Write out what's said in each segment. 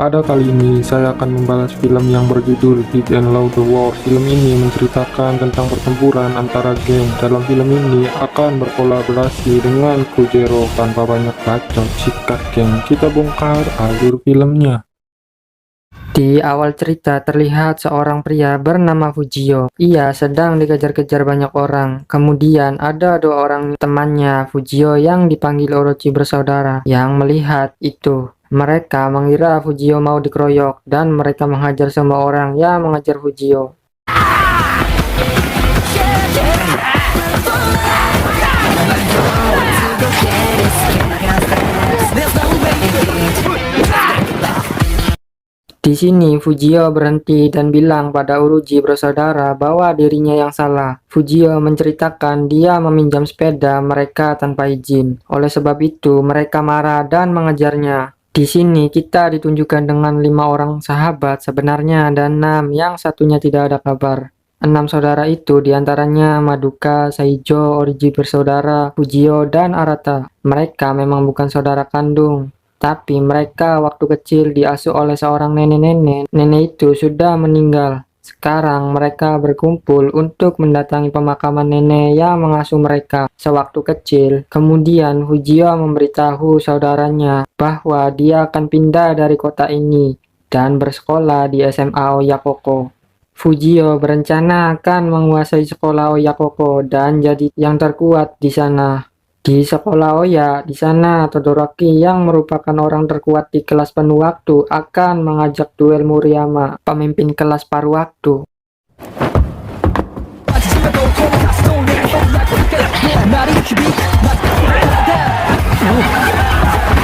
Pada kali ini, saya akan membahas film yang berjudul Hit and Love the War. Film ini menceritakan tentang pertempuran antara geng. Dalam film ini akan berkolaborasi dengan Kujero. Tanpa banyak bacot, sikat geng, kita bongkar alur filmnya. Di awal cerita terlihat seorang pria bernama Fujio. Ia sedang dikejar-kejar banyak orang. Kemudian ada dua orang temannya Fujio yang dipanggil Orochi bersaudara yang melihat itu. Mereka mengira Fujio mau dikeroyok dan mereka menghajar semua orang yang mengejar Fujio. Di sini Fujio berhenti dan bilang pada Orochi bersaudara bahwa dirinya yang salah. Fujio menceritakan dia meminjam sepeda mereka tanpa izin. Oleh sebab itu mereka marah dan mengejarnya. Di sini kita ditunjukkan dengan 5 orang sahabat sebenarnya dan 6 yang satunya tidak ada kabar. 6 saudara itu diantaranya Madoka, Saijo, Orochi bersaudara, Fujio, dan Arata. Mereka memang bukan saudara kandung. Tapi mereka waktu kecil diasuh oleh seorang nenek-nenek. Nenek itu sudah meninggal. Sekarang mereka berkumpul untuk mendatangi pemakaman nenek yang mengasuh mereka sewaktu kecil. Kemudian Fujio memberitahu saudaranya bahwa dia akan pindah dari kota ini dan bersekolah di SMA Oyakoko. Fujio berencana akan menguasai sekolah Oyakoko dan jadi yang terkuat di sana. Di sekolah Oya, di sana Todoroki yang merupakan orang terkuat di kelas penuh waktu akan mengajak duel Murayama, pemimpin kelas paruh waktu.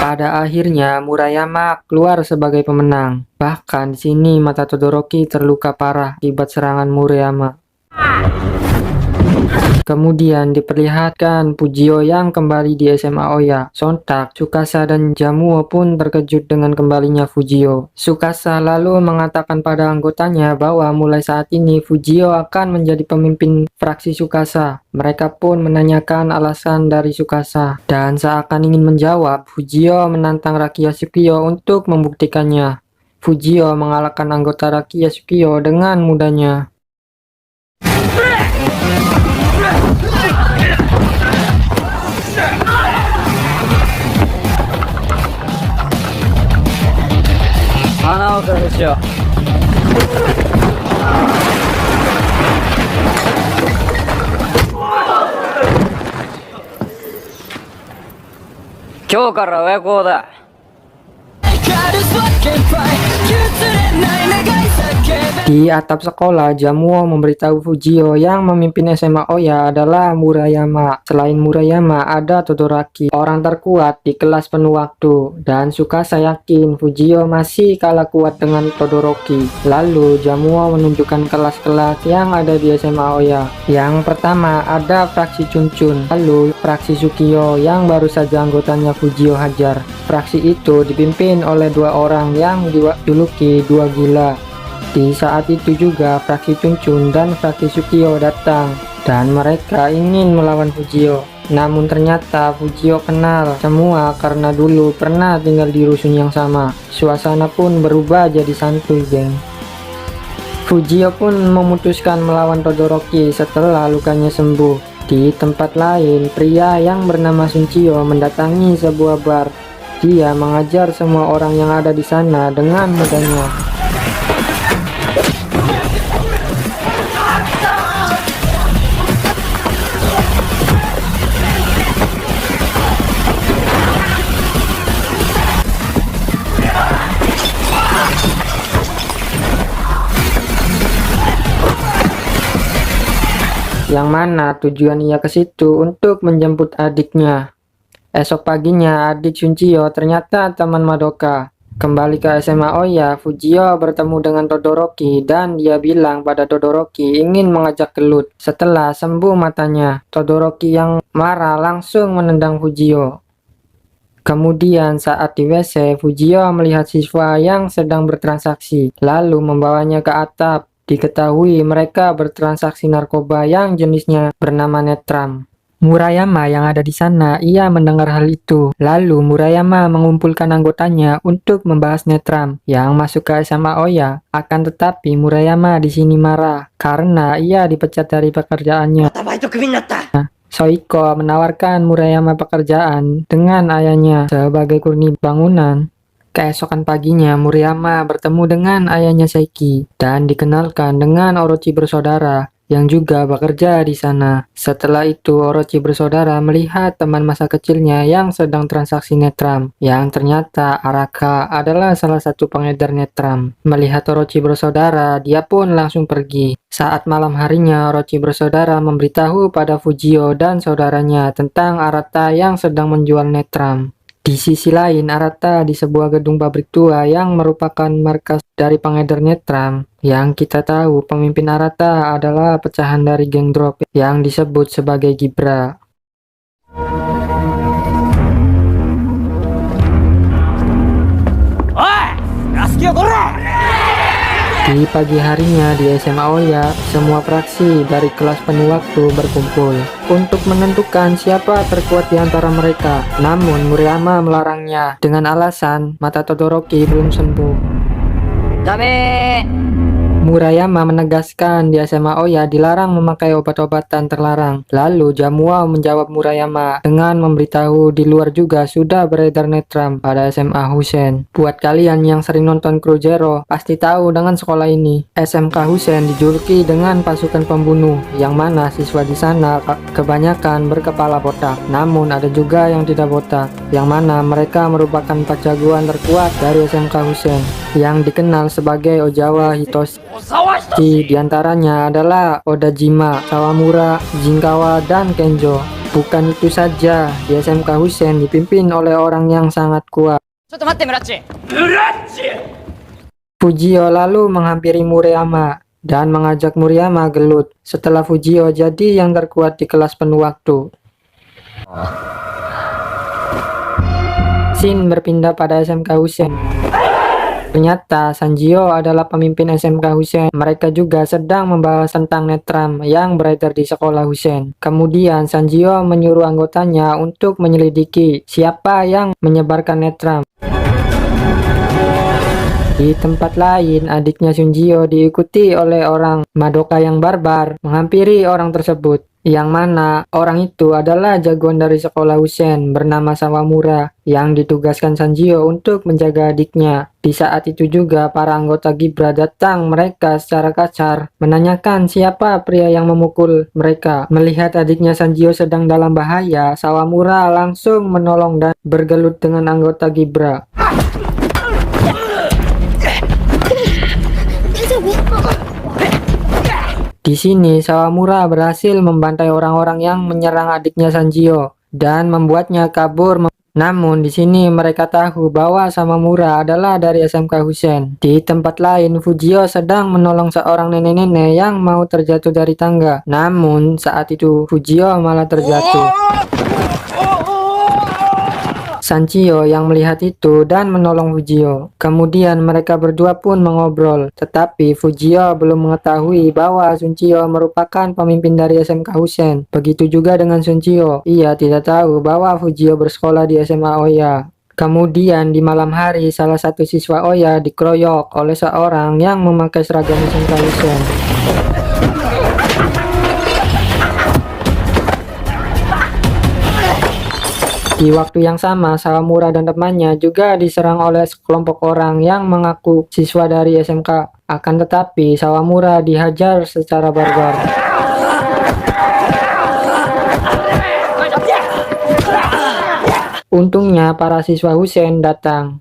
Pada akhirnya Murayama keluar sebagai pemenang. Bahkan di sini mata Todoroki terluka parah akibat serangan Murayama. Kemudian diperlihatkan Fujio yang kembali di SMA Oya. Sontak, Tsukasa dan Jamuo pun terkejut dengan kembalinya Fujio. Tsukasa lalu mengatakan pada anggotanya bahwa mulai saat ini Fujio akan menjadi pemimpin fraksi Tsukasa. Mereka pun menanyakan alasan dari Tsukasa. Dan seakan ingin menjawab, Fujio menantang Rakia Tsukio untuk membuktikannya. Fujio mengalahkan anggota Rakia Tsukio dengan mudahnya. Di atap sekolah, Jamuo memberitahu Fujio yang memimpin SMA Oya adalah Murayama. Selain Murayama, ada Todoroki, orang terkuat di kelas penuh waktu. Dan Tsukasa yakin Fujio masih kalah kuat dengan Todoroki. Lalu, Jamuo menunjukkan kelas-kelas yang ada di SMA Oya. Yang pertama ada fraksi Chunchun, lalu fraksi Tsukio yang baru saja anggotanya Fujio hajar. Fraksi itu dipimpin oleh dua orang yang dijuluki dua gila. Di saat itu juga fraksi Chunchun dan fraksi Tsukio datang dan mereka ingin melawan Fujio. Namun ternyata Fujio kenal semua karena dulu pernah tinggal di rusun yang sama. Suasana pun berubah jadi santuy, geng. Fujio pun memutuskan melawan Todoroki setelah lukanya sembuh. Di tempat lain, pria yang bernama Shunchio mendatangi sebuah bar. Dia mengajar semua orang yang ada di sana dengan mudahnya. Yang mana tujuan ia ke situ untuk menjemput adiknya. Esok paginya adik Shunchio ternyata teman Madoka. Kembali ke SMA Oya, Fujio bertemu dengan Todoroki dan dia bilang pada Todoroki ingin mengajak gelut. Setelah sembuh matanya, Todoroki yang marah langsung menendang Fujio. Kemudian saat di WC, Fujio melihat siswa yang sedang bertransaksi, lalu membawanya ke atap. Diketahui mereka bertransaksi narkoba yang jenisnya bernama Netram. Murayama yang ada di sana, ia mendengar hal itu. Lalu Murayama mengumpulkan anggotanya untuk membahas Netram yang masuk ke SMA Oya. Akan tetapi Murayama di sini marah karena ia dipecat dari pekerjaannya. Soiko menawarkan Murayama pekerjaan dengan ayahnya sebagai kurni bangunan. Keesokan paginya, Murayama bertemu dengan ayahnya Seiki dan dikenalkan dengan Orochi bersaudara yang juga bekerja di sana. Setelah itu, Orochi bersaudara melihat teman masa kecilnya yang sedang transaksi Netram, yang ternyata Araka adalah salah satu pengedar Netram. Melihat Orochi bersaudara, dia pun langsung pergi. Saat malam harinya, Orochi bersaudara memberitahu pada Fujio dan saudaranya tentang Arata yang sedang menjual Netram. Di sisi lain, Arata di sebuah gedung pabrik tua yang merupakan markas dari pengedar Netram. Yang kita tahu, pemimpin Arata adalah pecahan dari geng Drop yang disebut sebagai Gibra. Di pagi harinya di SMA Oya, semua fraksi dari kelas penuh waktu berkumpul untuk menentukan siapa terkuat di antara mereka. Namun Murayama melarangnya dengan alasan mata Todoroki belum sembuh. Murayama menegaskan di SMA Oya dilarang memakai obat-obatan terlarang. Lalu Jamuao menjawab Murayama dengan memberitahu di luar juga sudah beredar Netram pada SMA Husen. Buat kalian yang sering nonton Cruzeiro pasti tahu dengan sekolah ini. SMK Husen dijuluki dengan pasukan pembunuh, yang mana siswa di sana kebanyakan berkepala botak. Namun ada juga yang tidak botak, yang mana mereka merupakan 4 jagoan terkuat dari SMK Husen yang dikenal sebagai Ozawa Hitoshi. Di antaranya adalah Odajima, Sawamura, Jinkawa, dan Kenjo. Bukan itu saja, di SMK Husen dipimpin oleh orang yang sangat kuat. Fujio lalu menghampiri Murayama dan mengajak Murayama gelut setelah Fujio jadi yang terkuat di kelas penuh waktu. Scene berpindah pada SMK Husen. Ternyata Sanjio adalah pemimpin SMK Husen. Mereka juga sedang membahas tentang Netram yang beredar di sekolah Husen. Kemudian Sanjio menyuruh anggotanya untuk menyelidiki siapa yang menyebarkan Netram. Di tempat lain, adiknya Sunjio diikuti oleh orang Madoka yang barbar menghampiri orang tersebut, yang mana orang itu adalah jagoan dari sekolah Husen bernama Sawamura yang ditugaskan Sanjio untuk menjaga adiknya. Di saat itu juga para anggota Gibra datang mereka secara kasar menanyakan siapa pria yang memukul mereka. Melihat adiknya Sanjio sedang dalam bahaya, Sawamura langsung menolong dan bergelut dengan anggota Gibra. Di sini, Sawamura berhasil membantai orang-orang yang menyerang adiknya Sanjio dan membuatnya kabur. Namun di sini mereka tahu bahwa Sawamura adalah dari SMK Husen. Di tempat lain, Fujio sedang menolong seorang nenek-nenek yang mau terjatuh dari tangga. Namun saat itu Fujio malah terjatuh. Sanjio yang melihat itu dan menolong Fujio. Kemudian mereka berdua pun mengobrol. Tetapi Fujio belum mengetahui bahwa Sunjio merupakan pemimpin dari SMK Husen. Begitu juga dengan Sunjio. Ia tidak tahu bahwa Fujio bersekolah di SMA Oya. Kemudian di malam hari salah satu siswa Oya dikeroyok oleh seorang yang memakai seragam SMK Husen. Di waktu yang sama, Sawamura dan temannya juga diserang oleh sekelompok orang yang mengaku siswa dari SMK. Akan tetapi, Sawamura dihajar secara barbar. Untungnya, para siswa Husen datang.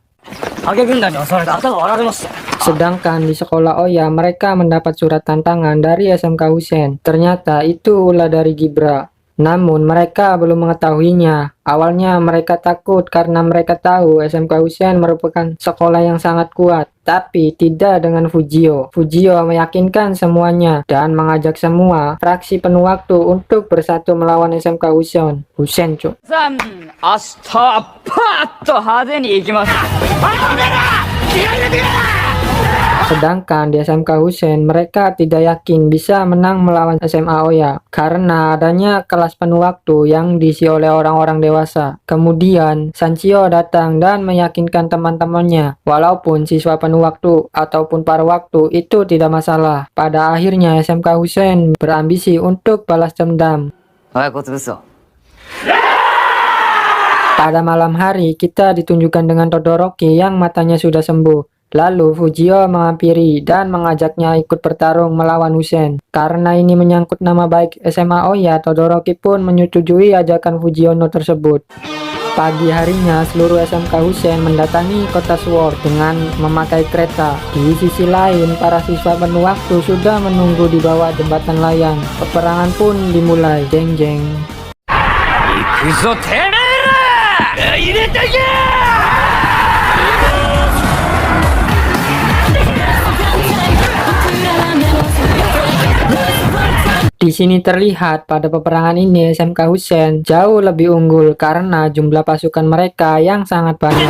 Sedangkan di sekolah Oya, mereka mendapat surat tantangan dari SMK Husen. Ternyata itu ulah dari Gibra. Namun mereka belum mengetahuinya. Awalnya mereka takut karena mereka tahu SMK Husen merupakan sekolah yang sangat kuat. Tapi tidak dengan Fujio. Fujio meyakinkan semuanya dan mengajak semua fraksi penuh waktu untuk bersatu melawan SMK Husen. Husen, cuk. Sedangkan di SMK Hussein mereka tidak yakin bisa menang melawan SMA Oya karena adanya kelas penuh waktu yang diisi oleh orang-orang dewasa. Kemudian Sanchio datang dan meyakinkan teman-temannya walaupun siswa penuh waktu ataupun paruh waktu itu tidak masalah. Pada akhirnya SMK Hussein berambisi untuk balas dendam. Pada malam hari, kita ditunjukkan dengan Todoroki yang matanya sudah sembuh. Lalu Fujio menghampiri dan mengajaknya ikut bertarung melawan Hussein. Karena ini menyangkut nama baik SMA Oya, Todoroki pun menyetujui ajakan Fujiono tersebut. Pagi harinya, seluruh SMK Hussein mendatangi kota Sword dengan memakai kereta. Di sisi lain, para siswa penuh waktu sudah menunggu di bawah jembatan layang. Peperangan pun dimulai. Jeng jeng. Di sini terlihat pada peperangan ini SMK Hussein jauh lebih unggul karena jumlah pasukan mereka yang sangat banyak.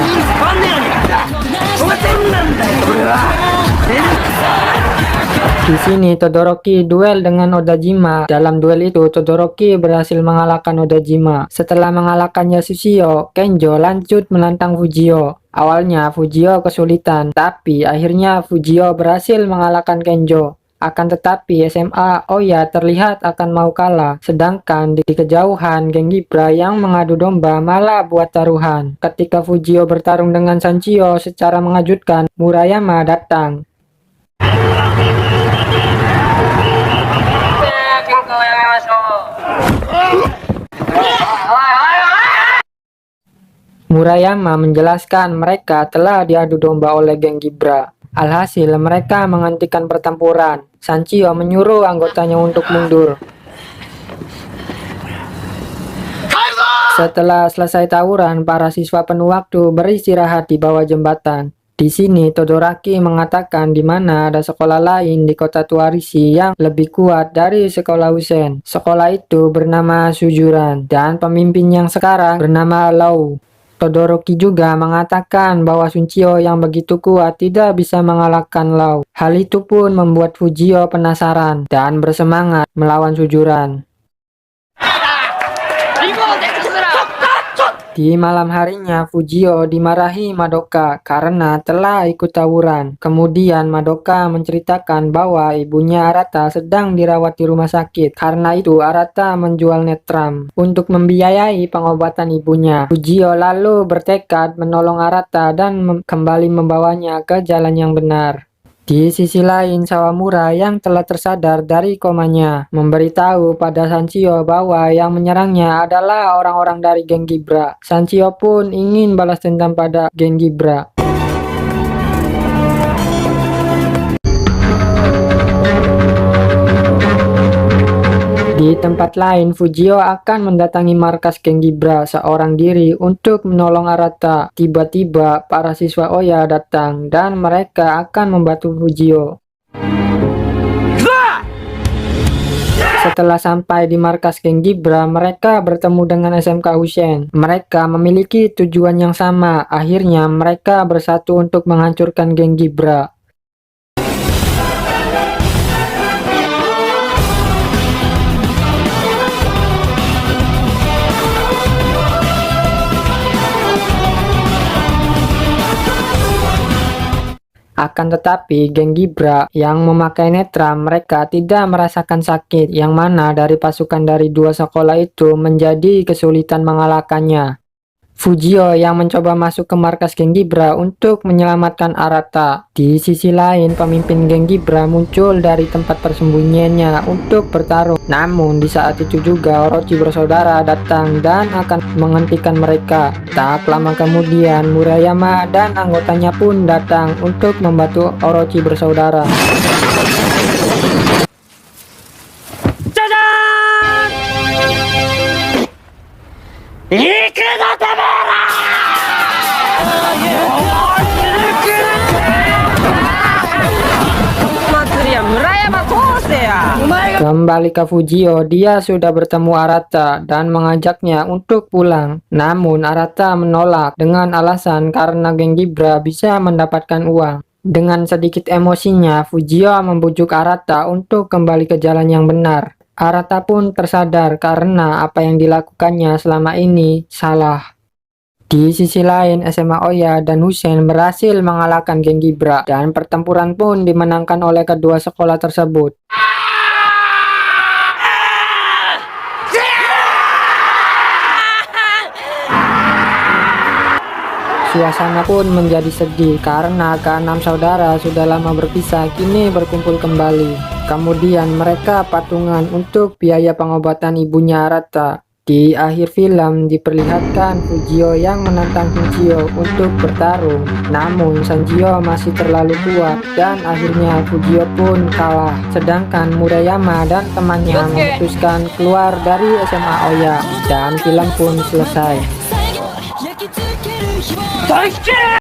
Di sini Todoroki duel dengan Odajima. Dalam duel itu Todoroki berhasil mengalahkan Odajima. Setelah mengalahkan Yasushio, Kenjo lanjut menantang Fujio. Awalnya Fujio kesulitan, tapi akhirnya Fujio berhasil mengalahkan Kenjo. Akan tetapi SMA Oya terlihat akan mau kalah, sedangkan di kejauhan geng Gibra yang mengadu domba malah buat taruhan. Ketika Fujio bertarung dengan Sanchio secara mengejutkan, Murayama datang. Murayama menjelaskan mereka telah diadu domba oleh geng Gibra. Alhasil mereka menghentikan pertempuran. Sanchio menyuruh anggotanya untuk mundur. Setelah selesai tawuran, para siswa penuh waktu beristirahat di bawah jembatan. Di sini Todoroki mengatakan di mana ada sekolah lain di kota Tuarishi yang lebih kuat dari sekolah Hussein. Sekolah itu bernama Sujuran dan pemimpin yang sekarang bernama Lau. Todoroki juga mengatakan bahwa Sunchio yang begitu kuat tidak bisa mengalahkan Lau. Hal itu pun membuat Fujio penasaran dan bersemangat melawan Sujuran. Di malam harinya, Fujio dimarahi Madoka karena telah ikut tawuran. Kemudian Madoka menceritakan bahwa ibunya Arata sedang dirawat di rumah sakit. Karena itu Arata menjual netram untuk membiayai pengobatan ibunya. Fujio lalu bertekad menolong Arata dan kembali membawanya ke jalan yang benar. Di sisi lain, Sawamura yang telah tersadar dari komanya memberitahu pada Sanchio bahwa yang menyerangnya adalah orang-orang dari geng Gibra. Sanchio pun ingin balas dendam pada geng Gibra. Di tempat lain, Fujio akan mendatangi markas geng Gibra seorang diri untuk menolong Arata. Tiba-tiba, para siswa Oya datang dan mereka akan membantu Fujio. Setelah sampai di markas geng Gibra, mereka bertemu dengan SMK Hussein. Mereka memiliki tujuan yang sama. Akhirnya, mereka bersatu untuk menghancurkan geng Gibra. Akan tetapi, geng Gibra yang memakai netram mereka tidak merasakan sakit, yang mana dari pasukan dari dua sekolah itu menjadi kesulitan mengalahkannya. Fujio yang mencoba masuk ke markas geng Gibra untuk menyelamatkan Arata. Di sisi lain, pemimpin geng Gibra muncul dari tempat persembunyiannya untuk bertarung. Namun di saat itu juga Orochi bersaudara datang dan akan menghentikan mereka. Tak lama kemudian Murayama dan anggotanya pun datang untuk membantu Orochi bersaudara. Kembali ke Fujio, dia sudah bertemu Arata dan mengajaknya untuk pulang. Namun Arata menolak dengan alasan karena geng Gibra bisa mendapatkan uang. Dengan sedikit emosinya, Fujio membujuk Arata untuk kembali ke jalan yang benar. Arata pun tersadar karena apa yang dilakukannya selama ini salah. Di sisi lain, SMA Oya dan Hussein berhasil mengalahkan geng Gibra dan pertempuran pun dimenangkan oleh kedua sekolah tersebut. Suasana pun menjadi sedih karena keenam saudara sudah lama berpisah kini berkumpul kembali. Kemudian mereka patungan untuk biaya pengobatan ibunya Arata. Di akhir film diperlihatkan Fujio yang menantang Fujio untuk bertarung. Namun Sanjio masih terlalu kuat dan akhirnya Fujio pun kalah. Sedangkan Murayama dan temannya memutuskan keluar dari SMA Oya dan film pun selesai.